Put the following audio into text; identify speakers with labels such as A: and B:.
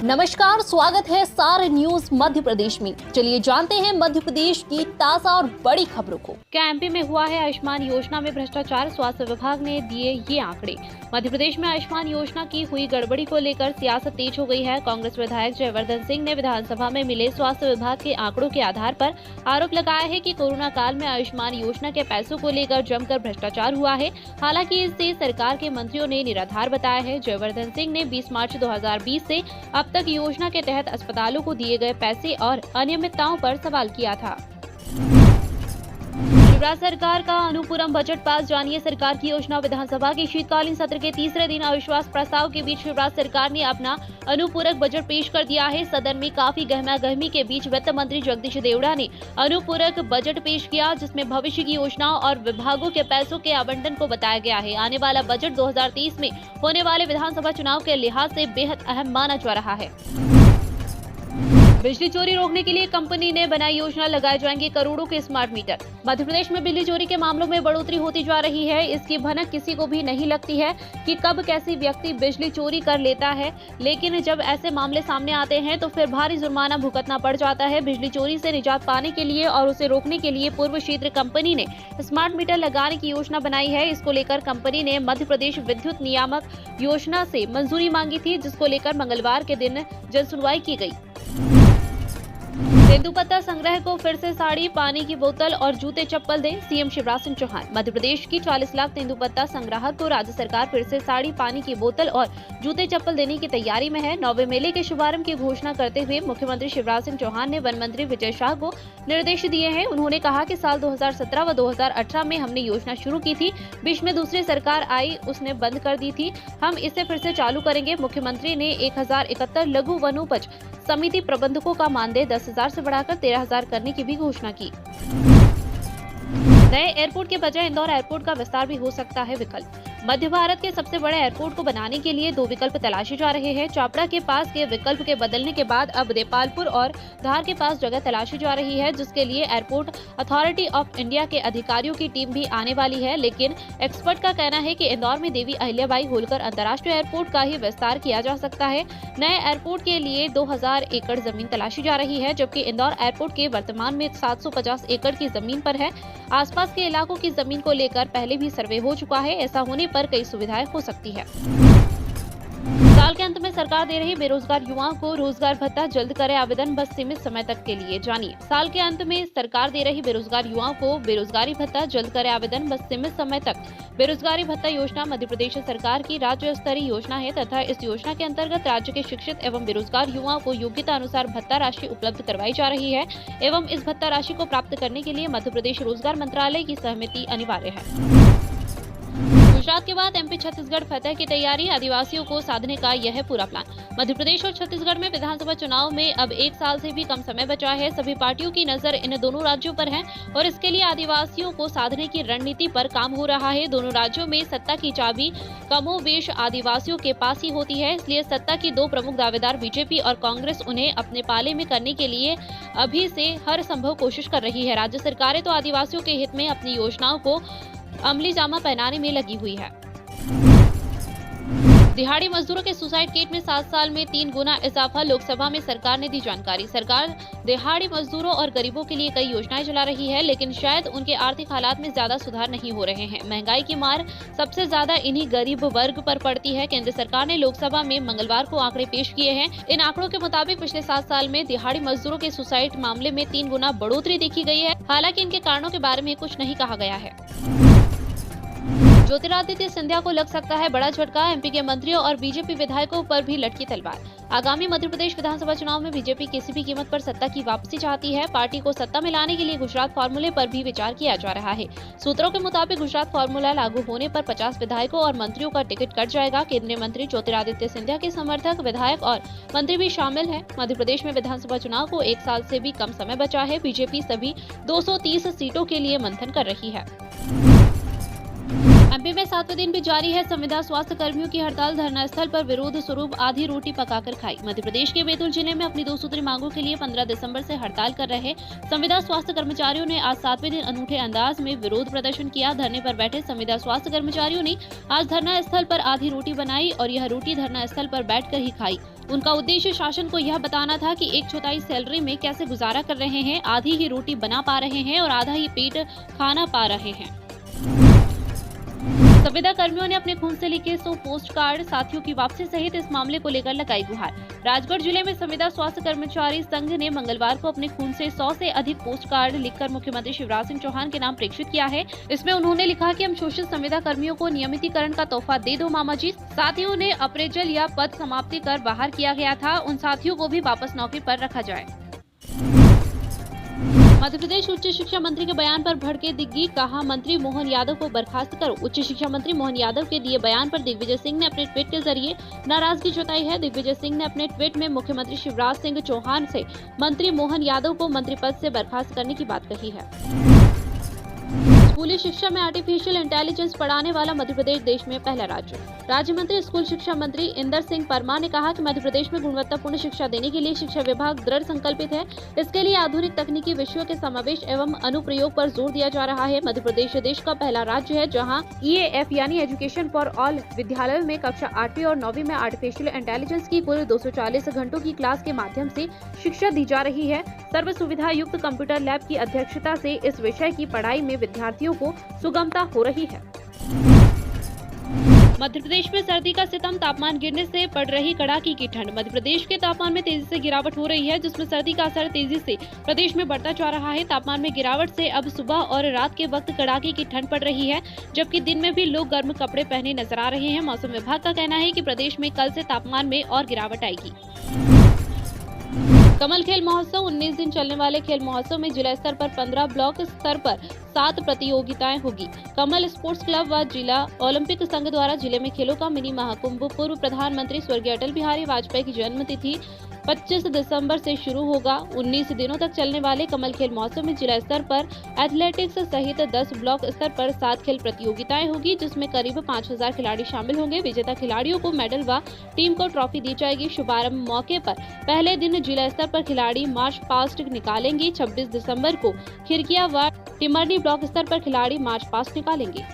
A: नमस्कार, स्वागत है सार न्यूज मध्य प्रदेश में। चलिए जानते हैं मध्य प्रदेश की ताजा और बड़ी खबरों को।
B: क्या एमपी में हुआ है आयुष्मान योजना में भ्रष्टाचार? स्वास्थ्य विभाग ने दिए ये आंकड़े। मध्य प्रदेश में आयुष्मान योजना की हुई गड़बड़ी को लेकर सियासत तेज हो गई है। कांग्रेस विधायक जयवर्धन सिंह ने विधानसभा में मिले स्वास्थ्य विभाग के आंकड़ों के आधार पर आरोप लगाया है कि कोरोना काल में आयुष्मान योजना के पैसों को लेकर जमकर भ्रष्टाचार हुआ है। हालांकि इसे सरकार के मंत्रियों ने निराधार बताया है। जयवर्धन सिंह ने 20 मार्च 2020 से अब तक योजना के तहत अस्पतालों को दिए गए पैसे और अनियमितताओं पर सवाल किया था। शिवराज सरकार का अनुपूरक बजट पास, जानिए सरकार की योजना। विधानसभा के शीतकालीन सत्र के तीसरे दिन अविश्वास प्रस्ताव के बीच शिवराज सरकार ने अपना अनुपूरक बजट पेश कर दिया है। सदन में काफी गहमागहमी के बीच वित्त मंत्री जगदीश देवड़ा ने अनुपूरक बजट पेश किया, जिसमें भविष्य की योजनाओं और विभागों के पैसों के आवंटन को बताया गया है। आने वाला बजट 2030 में होने वाले विधानसभा चुनाव के लिहाज से बेहद अहम माना जा रहा है। बिजली चोरी रोकने के लिए कंपनी ने बनाई योजना, लगाए जाएंगे करोड़ों के स्मार्ट मीटर। मध्य प्रदेश में बिजली चोरी के मामलों में बढ़ोतरी होती जा रही है। इसकी भनक किसी को भी नहीं लगती है कि कब कैसी व्यक्ति बिजली चोरी कर लेता है, लेकिन जब ऐसे मामले सामने आते हैं तो फिर भारी जुर्माना भुगतना पड़ जाता है। बिजली चोरी से निजात पाने के लिए और उसे रोकने के लिए पूर्व क्षेत्र कंपनी ने स्मार्ट मीटर लगाने की योजना बनाई है। इसको लेकर कंपनी ने मध्य प्रदेश विद्युत नियामक योजना से मंजूरी मांगी थी, जिसको लेकर मंगलवार के दिन जनसुनवाई की गई। तेंदुपत्ता संग्रह को फिर से साड़ी, पानी की बोतल और जूते चप्पल दें, सीएम शिवराज सिंह चौहान। मध्य प्रदेश की 40 लाख तेंदुपत्ता संग्राहक को राज्य सरकार फिर से साड़ी, पानी की बोतल और जूते चप्पल देने की तैयारी में है। 9वें मेले के शुभारंभ की घोषणा करते हुए मुख्यमंत्री शिवराज सिंह चौहान ने वन मंत्री विजय शाह को निर्देश दिए हैं। उन्होंने कहा कि साल 2017 व 2018 में हमने योजना शुरू की थी, बीच में दूसरी सरकार आई, उसने बंद कर दी थी। हम इसे फिर से चालू करेंगे। मुख्यमंत्री ने 1071 लघु वनोपज समिति प्रबंधकों का मानदेय 10,000 से बढ़ाकर 13,000 करने की भी घोषणा की। नए एयरपोर्ट के बजाय इंदौर एयरपोर्ट का विस्तार भी हो सकता है विकल्प। मध्य भारत के सबसे बड़े एयरपोर्ट को बनाने के लिए 2 विकल्प तलाशे जा रहे हैं। चापड़ा के पास के विकल्प के बदलने के बाद अब देपालपुर और धार के पास जगह तलाशी जा रही है, जिसके लिए एयरपोर्ट अथॉरिटी ऑफ इंडिया के अधिकारियों की टीम भी आने वाली है। लेकिन एक्सपर्ट का कहना है कि इंदौर में देवी अहिल्याबाई होलकर अंतर्राष्ट्रीय एयरपोर्ट का ही विस्तार किया जा सकता है। नए एयरपोर्ट के लिए 2000 एकड़ जमीन तलाशी जा रही है, जबकि इंदौर एयरपोर्ट के वर्तमान में 750 एकड़ की जमीन पर है। आसपास के इलाकों की जमीन को लेकर पहले भी सर्वे हो चुका है। ऐसा होने पर कई सुविधाएं हो सकती है। साल के अंत में सरकार दे रही बेरोजगार युवाओं को रोजगार भत्ता, जल्द करे आवेदन, बस सीमित समय तक के लिए। जानिए, साल के अंत में सरकार दे रही बेरोजगार युवाओं को बेरोजगारी भत्ता, जल्द करे आवेदन, बस सीमित समय तक। बेरोजगारी भत्ता योजना मध्य प्रदेश सरकार की राज्य स्तरीय योजना है तथा इस योजना के अंतर्गत राज्य के शिक्षित एवं बेरोजगार युवाओं को योग्यता अनुसार भत्ता राशि उपलब्ध करवाई जा रही है एवं इस भत्ता राशि को प्राप्त करने के लिए मध्य प्रदेश रोजगार मंत्रालय की सहमति अनिवार्य है। गुजरात के बाद एमपी छत्तीसगढ़ फतह की तैयारी, आदिवासियों को साधने का यह है पूरा प्लान। मध्य प्रदेश और छत्तीसगढ़ में विधानसभा चुनाव में अब 1 साल से भी कम समय बचा है। सभी पार्टियों की नजर इन दोनों राज्यों पर है और इसके लिए आदिवासियों को साधने की रणनीति पर काम हो रहा है। दोनों राज्यों में सत्ता की चाबी कमोबेश आदिवासियों के पास ही होती है, इसलिए सत्ता की 2 प्रमुख दावेदार बीजेपी और कांग्रेस उन्हें अपने पाले में करने के लिए अभी से हर संभव कोशिश कर रही है। राज्य सरकारें तो आदिवासियों के हित में अपनी योजनाओं को अमली जामा पहनाने में लगी हुई है। दिहाड़ी मजदूरों के सुसाइड रेट में 7 साल में 3 गुना इजाफा, लोकसभा में सरकार ने दी जानकारी। सरकार दिहाड़ी मजदूरों और गरीबों के लिए कई योजनाएं चला रही है, लेकिन शायद उनके आर्थिक हालात में ज्यादा सुधार नहीं हो रहे हैं। महंगाई की मार सबसे ज्यादा इन्हीं गरीब वर्ग पर पड़ती है। केंद्र सरकार ने लोकसभा में मंगलवार को आंकड़े पेश किए हैं। इन आंकड़ों के मुताबिक पिछले 7 साल में दिहाड़ी मजदूरों के सुसाइड मामले में 3 गुना बढ़ोतरी देखी गई है। हालांकि इनके कारणों के बारे में कुछ नहीं कहा गया है। ज्योतिरादित्य सिंधिया को लग सकता है बड़ा झटका, एमपी के मंत्रियों और बीजेपी विधायकों पर भी लटकी तलवार। आगामी मध्य प्रदेश विधानसभा चुनाव में बीजेपी किसी भी कीमत पर सत्ता की वापसी चाहती है। पार्टी को सत्ता में लाने के लिए गुजरात फार्मूले पर भी विचार किया जा रहा है। सूत्रों के मुताबिक गुजरात फार्मूला लागू होने पर 50 विधायकों और मंत्रियों का टिकट कट जाएगा। केंद्रीय मंत्री ज्योतिरादित्य सिंधिया के समर्थक, विधायक और मंत्री भी शामिल हैं। मध्य प्रदेश में विधानसभा चुनाव को 1 साल से भी कम समय बचा है। बीजेपी सभी 230 सीटों के लिए मंथन कर रही है। एमपी में 7वें दिन भी जारी है संविदा स्वास्थ्य कर्मियों की हड़ताल। धरना स्थल पर विरोध स्वरूप आधी रोटी पकाकर खाई। मध्य प्रदेश के बैतूल जिले में अपनी 2 सूत्री मांगों के लिए 15 दिसंबर से हड़ताल कर रहे संविदा स्वास्थ्य कर्मचारियों ने आज 7वें दिन अनूठे अंदाज में विरोध प्रदर्शन किया। धरने पर बैठे संविदा स्वास्थ्य कर्मचारियों ने आज धरना स्थल पर आधी रोटी बनाई और यह रोटी धरना स्थल पर बैठकर ही खाई। उनका उद्देश्य शासन को यह बताना था कि 1/4 सैलरी में कैसे गुजारा कर रहे हैं, आधी ही रोटी बना पा रहे हैं और आधा ही पेट खाना पा रहे हैं। संविदा कर्मियों ने अपने खून से लिखे 100 पोस्ट कार्ड साथियों की वापसी सहित इस मामले को लेकर लगाई गुहार। राजगढ़ जिले में संविदा स्वास्थ्य कर्मचारी संघ ने मंगलवार को अपने खून से 100 से अधिक पोस्ट कार्ड लिखकर मुख्यमंत्री शिवराज सिंह चौहान के नाम प्रेषित किया है। इसमें उन्होंने लिखा कि हम शोषित संविदा कर्मियों को नियमितीकरण का तोहफा दे दो मामा जी। साथियों ने अप्रेजल या पद समाप्ति कर बाहर किया गया था, उन साथियों को भी वापस नौकरी पर रखा जाए। मध्य प्रदेश उच्च शिक्षा मंत्री के बयान पर भड़के दिग्गी, कहा मंत्री मोहन यादव को बर्खास्त करो। उच्च शिक्षा मंत्री मोहन यादव के दिए बयान पर दिग्विजय सिंह ने अपने ट्वीट के जरिए नाराजगी जताई है। दिग्विजय सिंह ने अपने ट्वीट में मुख्यमंत्री शिवराज सिंह चौहान से मंत्री मोहन यादव को मंत्री पद से बर्खास्त करने की बात कही है। स्कूली शिक्षा में आर्टिफिशियल इंटेलिजेंस पढ़ाने वाला मध्य प्रदेश देश में पहला राज्य। राज्य मंत्री स्कूल शिक्षा मंत्री इंदर सिंह परमार ने कहा कि मध्य प्रदेश में गुणवत्तापूर्ण शिक्षा देने के लिए शिक्षा विभाग दृढ़ संकल्पित है। इसके लिए आधुनिक तकनीकी विषयों के समावेश एवं अनुप्रयोग पर जोर दिया जा रहा है। मध्य प्रदेश देश का पहला राज्य है जहां EAF यानी एजुकेशन फॉर ऑल विद्यालयों में कक्षा 8वीं और 9वीं में आर्टिफिशियल इंटेलिजेंस की कुल 240 घंटों की क्लास के माध्यम से शिक्षा दी जा रही है। सर्व सुविधा युक्त कंप्यूटर लैब की अध्यक्षता से इस विषय की पढ़ाई में विद्यार्थियों को सुगमता हो रही है। मध्य प्रदेश में सर्दी का सितम, तापमान गिरने से पड़ रही कड़ाके की ठंड। मध्य प्रदेश के तापमान में तेजी से गिरावट हो रही है, जिसमें सर्दी का असर तेजी से प्रदेश में बढ़ता जा रहा है। तापमान में गिरावट से अब सुबह और रात के वक्त कड़ाके की ठंड पड़ रही है, जबकि दिन में भी लोग गर्म कपड़े पहने नजर आ रहे हैं। मौसम विभाग का कहना है कि प्रदेश में कल से तापमान में और गिरावट आएगी। कमल खेल महोत्सव 19 दिन चलने वाले खेल महोत्सव में जिला स्तर पर 15, ब्लॉक स्तर पर 7 प्रतियोगिताएं होगी। कमल स्पोर्ट्स क्लब व जिला ओलंपिक संघ द्वारा जिले में खेलों का मिनी महाकुंभ पूर्व प्रधानमंत्री स्वर्गीय अटल बिहारी वाजपेयी की जन्मतिथि 25 दिसंबर से शुरू होगा। 19 दिनों तक चलने वाले कमल खेल महोत्सव में जिला स्तर पर एथलेटिक्स सहित 10, ब्लॉक स्तर पर 7 खेल प्रतियोगिताएं होगी, जिसमें करीब 5000 खिलाड़ी शामिल होंगे। विजेता खिलाड़ियों को मेडल व टीम को ट्रॉफी दी जाएगी। शुभारंभ मौके पर पहले दिन जिला स्तर पर खिलाड़ी मार्च पास्ट निकालेंगे। 26 दिसंबर को खिरकिया व टिमरनी ब्लॉक स्तर पर खिलाड़ी मार्च पास्ट निकालेंगे।